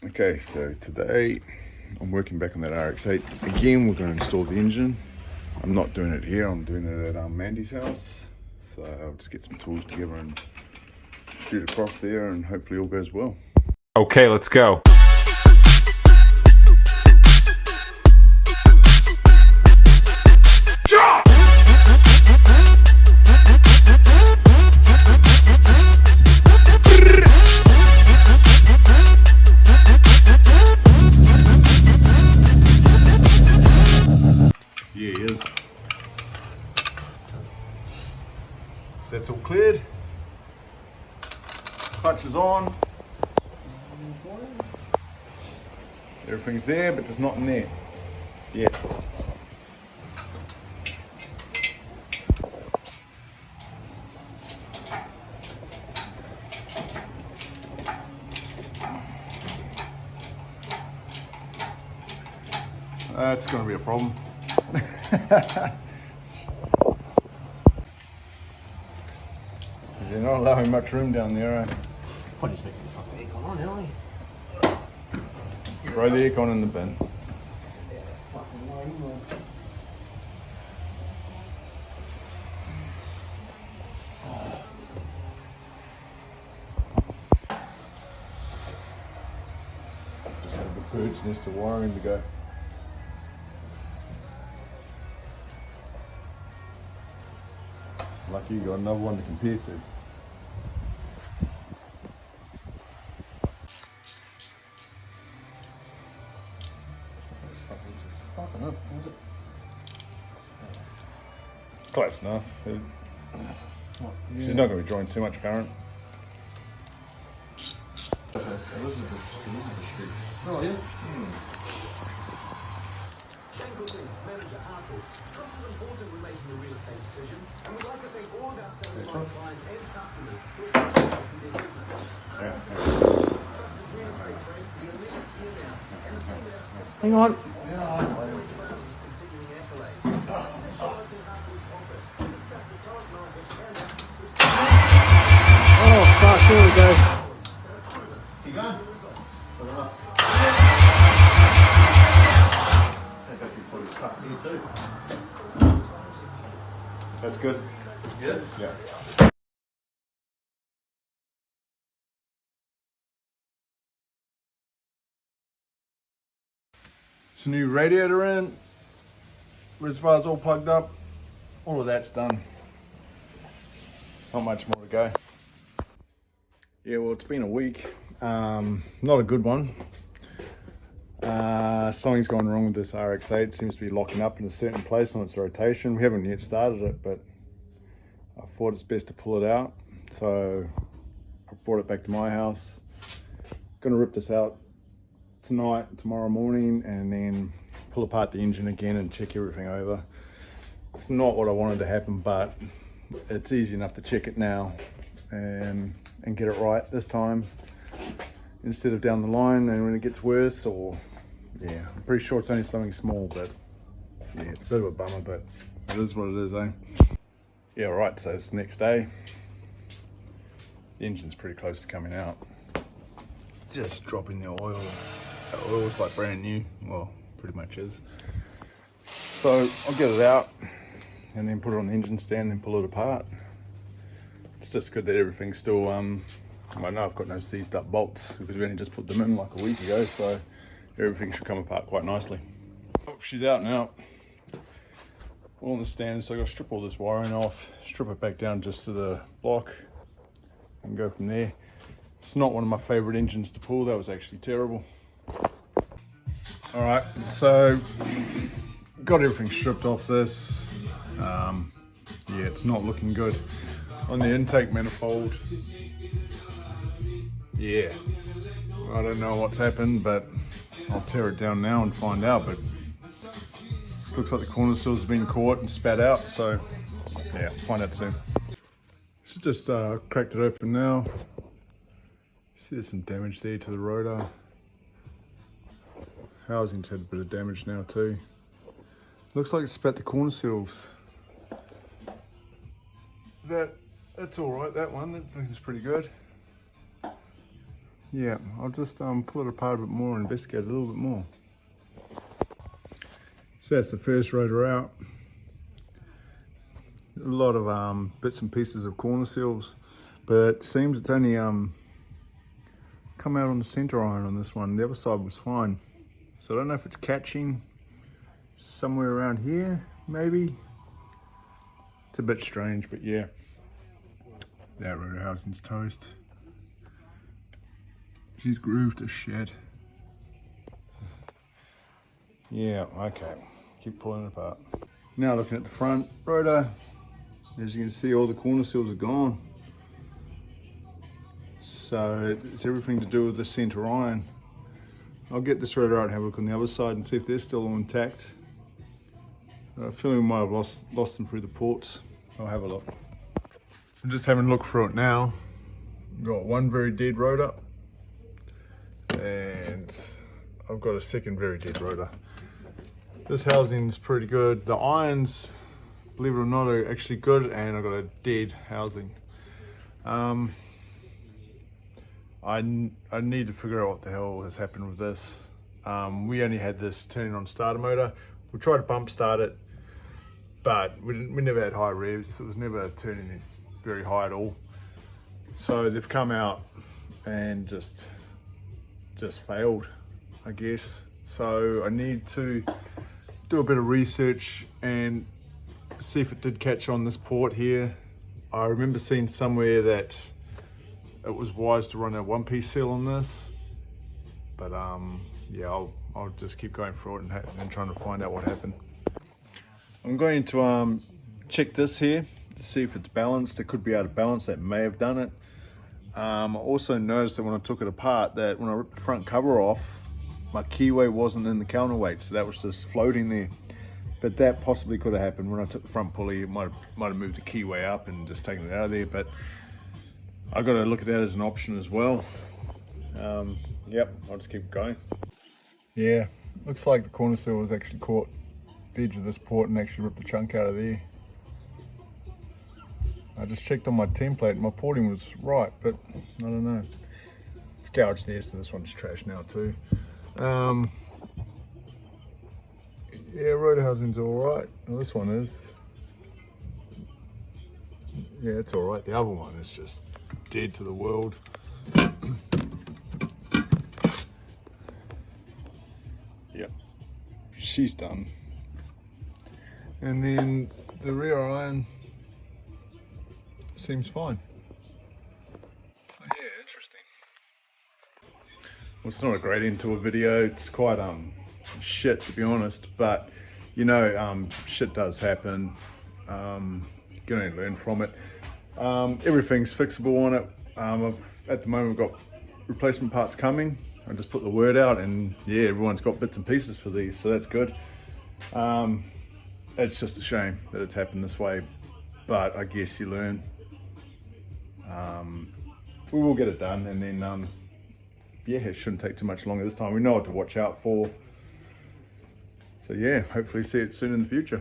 Okay, so today I'm working back on that Rx8. Again, we're going to install the engine. I'm not doing it here, I'm doing it at Mandy's house. So I'll just get some tools together and shoot across there and hopefully all goes well. Okay, let's go. Yeah, he is. So that's all cleared. Clutch is on. Everything's there, but just not in there yet. That's going to be a problem. They're not allowing much room down there. Probably just making the fucking aircon on, aren't we? Throw the aircon in the bin. Just have the bird's nest of wiring to go. Lucky you got another one to compare to. Fucking up, was it? Close enough. She's not going to be drawing too much current. Elizabeth Street. Oh, yeah? Manager Harcourts. Trust is important when making a real estate decision, and we'd like to thank all of our satisfied clients and customers who have trusted us with their business. Trusted real estate trade for the 11th year now, and the team at our six Hang on. continuing accolades. Open Harcourts office to discuss the current market and our business. Oh, fuck, here we go. You going? That's good. Yeah. Yeah. It's a new radiator in. Reservoir's all plugged up. All of that's done. Not much more to go. Yeah, well, it's been a week. Not a good one. Something's gone wrong with this Rx8. It seems to be locking up in a certain place on its rotation. We haven't yet started it, but I thought it's best to pull it out. So I brought it back to my house. Gonna rip this out tonight, tomorrow morning, and then pull apart the engine again and check everything over. It's not what I wanted to happen, but it's easy enough to check it now and get it right this time instead of down the line and when it gets worse. Or yeah, I'm pretty sure it's only something small, but yeah, it's a bit of a bummer, but it is what it is, eh? Yeah, right, so it's the next day. The engine's pretty close to coming out. Just dropping the oil. The oil's like brand new, well, pretty much is. So I'll get it out and then put it on the engine stand, then pull it apart. It's just good that everything's still, I know I've got no seized up bolts because we only just put them in like a week ago, so everything should come apart quite nicely. Oh, she's out now. All on the stand, so I've got to strip all this wiring off, strip it back down just to the block and go from there. It's not one of my favorite engines to pull, that was actually terrible. All right, so got everything stripped off this. Yeah, it's not looking good. On the intake manifold, yeah, I don't know what's happened, but I'll tear it down now and find out. But it looks like the corner seals have been caught and spat out, so yeah, find out soon. So just cracked it open now. See, there's some damage there to the rotor. Housing's had a bit of damage now too. Looks like it spat the corner seals. That's all right, that one. That seems pretty good. yeah, I'll just pull it apart a bit more and investigate a little bit more. So that's the first rotor out. A lot of bits and pieces of corner seals, but it seems it's only come out on the center iron on this one. The other side was fine. So I don't know if it's catching somewhere around here, maybe. It's a bit strange, but yeah. That rotor housing's toast. She's grooved to shit. Yeah, okay. Keep pulling it apart. Now looking at the front rotor, as you can see, all the corner seals are gone. So it's everything to do with the center iron. I'll get this rotor out and have a look on the other side and see if they're still all intact. I feel we might have lost them through the ports. I'll have a look. So I'm just having a look through it now. Got one very dead rotor, and I've got a second very dead rotor. This housing's pretty good. The irons, believe it or not, are actually good, and I've got a dead housing. I need to figure out what the hell has happened with this. We only had this turning on starter motor. We tried to pump start it, but we never had high revs. It was never turning very high at all. So they've come out and just failed, I guess. So I need to do a bit of research and see if it did catch on this port here. I remember seeing somewhere that it was wise to run a one-piece seal on this, but yeah, I'll just keep going through it and trying to find out what happened. I'm going to check this here to see if it's balanced. It could be out of balance. That may have done it. I also noticed that when I took it apart, that when I ripped the front cover off, my keyway wasn't in the counterweight, so that was just floating there. But that possibly could have happened when I took the front pulley. It might have moved the keyway up and just taken it out of there. But I got to look at that as an option as well. Yep, I'll just keep going. Yeah, looks like the corner seal was actually caught the edge of this port and actually ripped the chunk out of there. I just checked on my template and my porting was right, but I don't know. It's gouged there, so this one's trash now too. Yeah, rotor housing's alright. Well, this one is. Yeah, it's alright. The other one is just dead to the world. Yep, she's done. And then the rear iron seems fine. So yeah, interesting. Well, it's not a great end to a video. It's quite shit, to be honest, but you know, shit does happen. You can only learn from it. Everything's fixable on it. At the moment we've got replacement parts coming. I just put the word out, and yeah, everyone's got bits and pieces for these, so that's good. It's just a shame that it's happened this way, but I guess you learn. We will get it done, and then yeah, it shouldn't take too much longer this time. We know what to watch out for. So yeah, hopefully see it soon in the future.